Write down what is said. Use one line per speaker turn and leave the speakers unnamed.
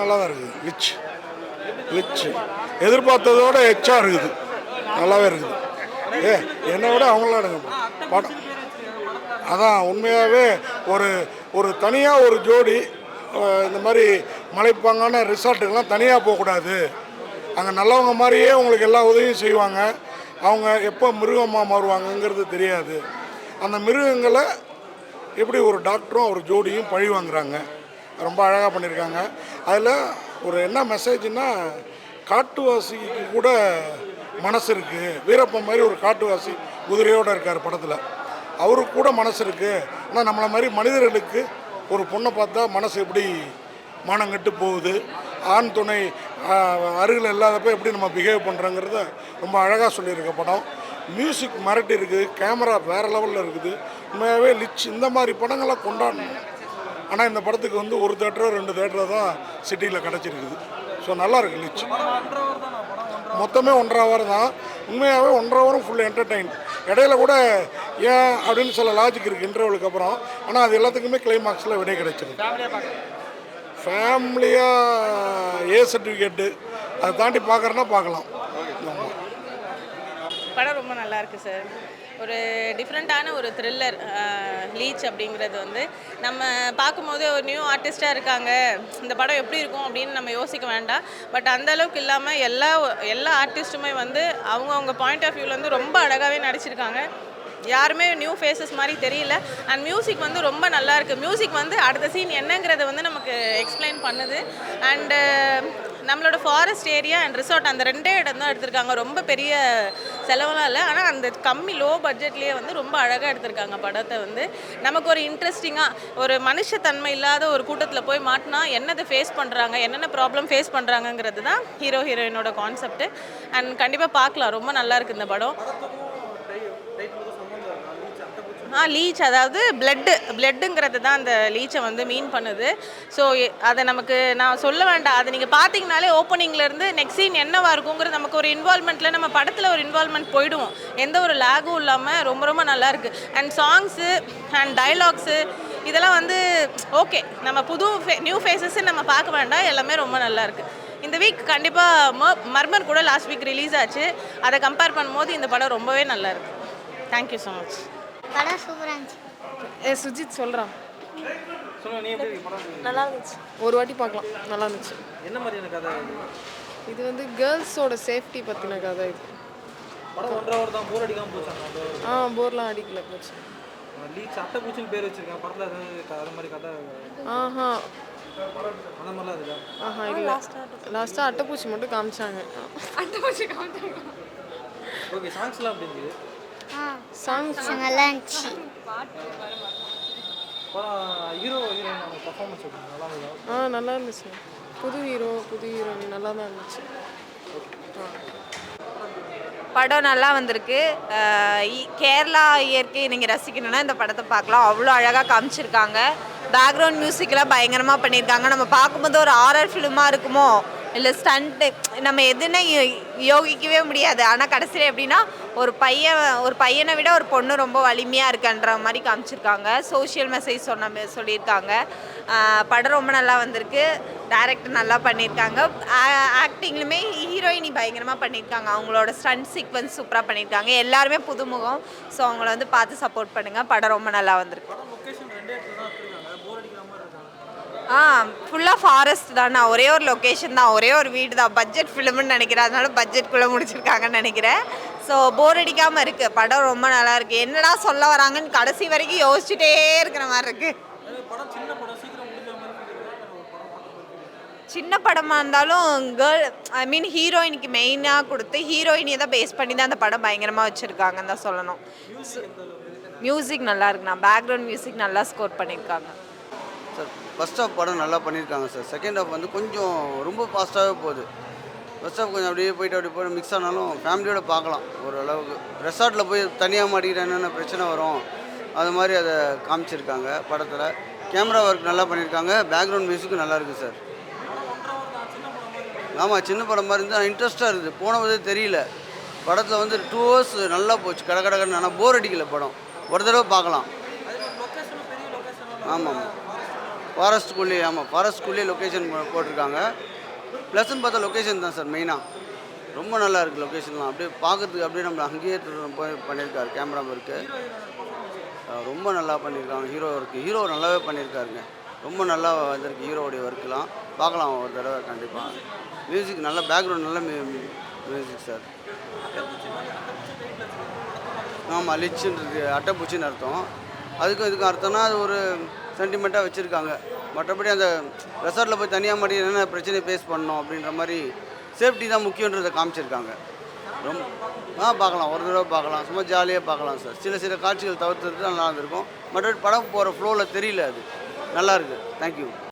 நல்லா தான் இருக்குது. லிச் எதிர்பார்த்ததோட எச்சா இருக்குது, நல்லாவே இருக்குது. என்னை விட அவங்களாம் எடுங்க படம். அதான் உண்மையாகவே ஒரு ஒரு தனியாக ஒரு ஜோடி இந்த மாதிரி மலைப்பாங்கான ரிசார்ட்டுக்கெலாம் தனியாக போகக்கூடாது. அங்கே நல்லவங்க மாதிரியே உங்களுக்கு எல்லா உதவியும் செய்வாங்க. அவங்க எப்போ மிருகமாக மாறுவாங்கங்கிறது தெரியாது. அந்த மிருகங்களை எப்படி ஒரு டாக்டரும் ஒரு ஜோடியும் பழி வாங்குறாங்க, ரொம்ப அழகாக பண்ணியிருக்காங்க. அதில் ஒரு என்ன மெசேஜ்னால், காட்டுவாசிக்கு கூட மனசு இருக்குது. வீரப்பன் மாதிரி ஒரு காட்டுவாசி குதிரையோடு இருக்கார் படத்தில், அவருக்கு கூட மனசு இருக்குது. ஆனால் நம்மளை மாதிரி மனிதர்களுக்கு ஒரு பொண்ணை பார்த்தா மனசு எப்படி மானங்கட்டு போகுது, ஆண் துணை அருகில் இல்லாதப்போ எப்படி நம்ம பிஹேவ் பண்ணுறோங்கிறத ரொம்ப அழகாக சொல்லியிருக்க படம். மியூசிக் மிரட்டி இருக்குது, கேமரா வேறு லெவலில் இருக்குது. உண்மையாகவே லிச் இந்த மாதிரி படங்களை கொண்டாடணும். ஆனால் இந்த படத்துக்கு வந்து ஒரு தேட்டரோ 2 தேட்டரோ தான் சிட்டியில் கிடச்சிருக்குது. ஸோ நல்லாயிருக்கு லிச். மொத்தமே 1.5 hour தான். உண்மையாகவே 1.5 hour ஃபுல் என்டர்டெயின். இடையில கூட ஏன் அப்படின்னு சில லாஜிக் இருக்குது இன்டர்வலுக்கு அப்புறம். ஆனால் அது எல்லாத்துக்குமே கிளைமாக்ஸில் விடை கிடைச்சிருக்கு. ஃபேமிலியாக ஏ சர்டிஃபிகேட்டு அதை தாண்டி பார்க்குறேன்னா பார்க்கலாம்.
படம் ரொம்ப நல்லா இருக்குது சார். ஒரு டிஃப்ரெண்ட்டான ஒரு த்ரில்லர். லீச் அப்படிங்கிறது வந்து நம்ம பார்க்கும்போது ஒரு நியூ ஆர்டிஸ்ட்டாக இருக்காங்க, இந்த படம் எப்படி இருக்கும் அப்படின்னு நம்ம யோசிக்க வேண்டாம். பட் அந்தளவுக்கு இல்லாமல் எல்லா ஆர்டிஸ்ட்டுமே வந்து அவங்கவுங்க பாயிண்ட் ஆஃப் வியூவில் ரொம்ப அழகாகவே நடிச்சிருக்காங்க. யாருமே நியூ ஃபேஸஸ் மாதிரி தெரியல. அண்ட் மியூசிக் வந்து ரொம்ப நல்லா இருக்குது. மியூசிக் வந்து அடுத்த சீன் என்னங்கிறத வந்து நமக்கு எக்ஸ்பிளைன் பண்ணுது. அண்டு நம்மளோட ஃபாரஸ்ட் ஏரியா அண்ட் ரிசார்ட் அந்த 2 இடம் தான் எடுத்திருக்காங்க. ரொம்ப பெரிய செலவெல்லாம் இல்லை, ஆனால் அந்த கம்மி லோ பட்ஜெட்லேயே வந்து ரொம்ப அழகாக எடுத்திருக்காங்க படத்தை. வந்து நமக்கு ஒரு இன்ட்ரெஸ்டிங்காக, ஒரு மனுஷத்தன்மை இல்லாத ஒரு கூட்டத்தில் போய் மாட்டினா என்னதை ஃபேஸ் பண்ணுறாங்க, என்னென்ன ப்ராப்ளம் ஃபேஸ் பண்ணுறாங்கங்கிறது தான் ஹீரோ ஹீரோயினோட கான்செப்ட். அண்ட் கண்டிப்பாக பார்க்கலாம், ரொம்ப நல்லா இருக்குது இந்த படம். லீச் அதாவது பிளட்டுங்கிறது தான் அந்த லீச்சை வந்து மீன் பண்ணுது. ஸோ அதை நமக்கு நான் சொல்ல வேண்டாம், அதை நீங்கள் பார்த்தீங்கனாலே ஓப்பனிங்லேருந்து நெக்ஸ்ட் சீன் என்னவாக இருக்குங்கிறது நமக்கு ஒரு இன்வால்மெண்ட்டில், நம்ம படத்தில் ஒரு இன்வால்மெண்ட் போயிடுவோம். எந்த ஒரு லேகும் இல்லாமல் ரொம்ப ரொம்ப நல்லாயிருக்கு. அண்ட் சாங்ஸு அண்ட் டைலாக்ஸு இதெல்லாம் வந்து ஓகே, நம்ம நியூ ஃபேஸஸ் நம்ம பார்க்க வேண்டாம், எல்லாமே ரொம்ப நல்லாயிருக்கு. இந்த வீக் கண்டிப்பாக மர்மர் கூட லாஸ்ட் வீக் ரிலீஸ் ஆச்சு. அதை கம்பேர் பண்ணும்போது இந்த படம் ரொம்பவே நல்லாயிருக்கு. Thank you so much.
படம் சூப்பராக இருந்துச்சு.
சுஜித் சொல்கிறான்.
நல்லா இருந்துச்சு.
ஒரு வாட்டி பார்க்கலாம், நல்லா இருந்துச்சு.
என்ன மாதிரியான கதை
இது வந்து கேர்ள்ஸோட சேஃப்டி பற்றின கதை. இது
படம் 1.5 hour தான். போர் அடிக்காமல் போச்சாங்க?
போர்லாம் அடிக்கல, போச்சு.
லீச் அட்டைப்பூச்சின்னு பேர் வச்சிருக்கேன். படத்தில் அது மாதிரி கதை அந்த மாதிரிலாம் இருக்கா?
இல்லை, லாஸ்ட்டாக அட்டைப்பூச்சி மட்டும் காமிச்சாங்க.
ஓகே, சாங்ஸ்லாம் எப்படி இருந்துச்சு?
சாங்ஸ் நல்லா இருந்துச்சு.
ஹீரோ ஹீரோயின் பர்ஃபார்மன்ஸ் நல்லா இருந்ததா?
நல்லா இருந்துச்சு. புது ஹீரோயின் நல்லா தான் இருந்துச்சு.
படம் நல்லா வந்திருக்கு. கேரளா இயற்கை நீங்கள் ரசிக்கணுன்னா இந்த படத்தை பார்க்கலாம். அவ்வளோ அழகாக காமிச்சிருக்காங்க. பேக்ரவுண்ட் மியூசிக்கெலாம் பயங்கரமாக பண்ணியிருக்காங்க. நம்ம பார்க்கும்போது ஒரு ஹாரர் ஃபிலிமாக இருக்குமோ, இல்லை ஸ்டண்ட்டு, நம்ம எதுன்னு யோகிக்கவே முடியாது. ஆனால் கடைசியில் எப்படின்னா ஒரு பையனை விட ஒரு பொண்ணு ரொம்ப வலிமையாக இருக்குன்ற மாதிரி காமிச்சிருக்காங்க. சோஷியல் மெசேஜ் சொல்லியிருக்காங்க. படம் ரொம்ப நல்லா வந்திருக்கு. டைரக்டர் நல்லா பண்ணியிருக்காங்க. ஆக்டிங்லுமே ஹீரோயினி பயங்கரமாக பண்ணியிருக்காங்க. அவங்களோட ஸ்டண்ட் சீக்வன்ஸ் சூப்பராக பண்ணியிருக்காங்க. எல்லாருமே புதுமுகம். ஸோ அவங்கள வந்து பார்த்து சப்போர்ட் பண்ணுங்கள். படம் ரொம்ப நல்லா வந்திருக்கு. ஃபுல்லாக ஃபாரஸ்ட் தானே, ஒரே ஒரு லொக்கேஷன் தான், ஒரே ஒரு வீடு தான். பட்ஜெட் ஃபிலிம்னு நினைக்கிறேன், அதனால பட்ஜெட்குள்ளே முடிச்சிருக்காங்கன்னு நினைக்கிறேன். ஸோ போர் அடிக்காமல் இருக்குது. படம் ரொம்ப நல்லா இருக்குது. என்னடா சொல்ல வராங்கன்னு கடைசி வரைக்கும் யோசிச்சுட்டே இருக்கிற மாதிரி இருக்குது. சின்ன படமாக இருந்தாலும் ஹீரோயினுக்கு மெயினாக கொடுத்து ஹீரோயினியை தான் பேஸ் பண்ணி தான் அந்த படம் பயங்கரமாக வச்சுருக்காங்கன்னு தான் சொல்லணும். மியூசிக் நல்லா இருக்குண்ணா. பேக்ரவுண்ட் மியூசிக் நல்லா ஸ்கோர் பண்ணியிருக்காங்க
சார். ஃபஸ்ட் ஹாஃப் படம் நல்லா பண்ணியிருக்காங்க சார். செகண்ட் ஹாஃப் வந்து கொஞ்சம் ரொம்ப ஃபாஸ்ட்டாகவே போகுது. ஃபஸ்ட் ஹாஃப் கொஞ்சம் அப்படியே போய்ட்டு மிக்ஸ் ஆனாலும் ஃபேமிலியோடு பார்க்கலாம் ஓரளவுக்கு. ரெசார்ட்டில் போய் தனியாக மாட்டிக்கிற என்னென்ன பிரச்சனை வரும் அது மாதிரி அதை காமிச்சிருக்காங்க படத்தில். கேமரா ஒர்க் நல்லா பண்ணியிருக்காங்க. பேக்ரவுண்ட் மியூசிக்கும் நல்லா இருக்குது சார். ஆமாம், சின்ன படம் மாதிரி இருந்தால் இன்ட்ரெஸ்ட்டாக இருக்குது. போனதே தெரியல. படத்தில் வந்து 2 hours நல்லா போச்சு, கடன்னு. ஆனால் போர் அடிக்கல படம். ஒரு தடவை பார்க்கலாம். ஆமாம், ஃபாரஸ்ட்டுக்குள்ளேயே, ஆமாம் ஃபாரஸ்ட்குள்ளேயே லொக்கேஷன் போட்டிருக்காங்க. ப்ளஸ்ன்னு பார்த்தா லொக்கேஷன் தான் சார் மெயினாக. ரொம்ப நல்லா இருக்குது லொக்கேஷன்லாம். அப்படியே பார்க்குறதுக்கு அப்படியே நம்ம அங்கேயே போய் பண்ணியிருக்காரு கேமரா ஒர்க்கு. ரொம்ப நல்லா பண்ணியிருக்காங்க. ஹீரோ நல்லாவே பண்ணியிருக்காருங்க. ரொம்ப நல்லா வந்திருக்கு ஹீரோவுடைய ஒர்க்கெலாம். பார்க்கலாம் ஒரு தடவை கண்டிப்பாக. மியூசிக் நல்ல பேக்ரவுண்ட் நல்ல மியூசிக் சார். ஆமாம், லிச்சுன்றது அட்டைப்பூச்சின்னு அர்த்தம். இதுக்கும் அர்த்தம்னா அது ஒரு சென்டிமெண்ட்டாக வச்சுருக்காங்க. மற்றபடி அந்த ரெசார்ட்டில் போய் தனியாக மாட்டி என்னென்ன பிரச்சனையை ஃபேஸ் பண்ணணும் அப்படின்ற மாதிரி சேஃப்டி தான் முக்கியன்றதை காமிச்சிருக்காங்க. ரொம்ப பார்க்கலாம், ஒரு தடவை பார்க்கலாம், சும்மா ஜாலியாக பார்க்கலாம் சார். சில காட்சிகள் தவிர்த்துட்டு நல்லா இருந்திருக்கும். மற்றபடி படம் போகிற ஃப்ளோவில் தெரியல, அது நல்லாயிருக்கு. தேங்க்யூ.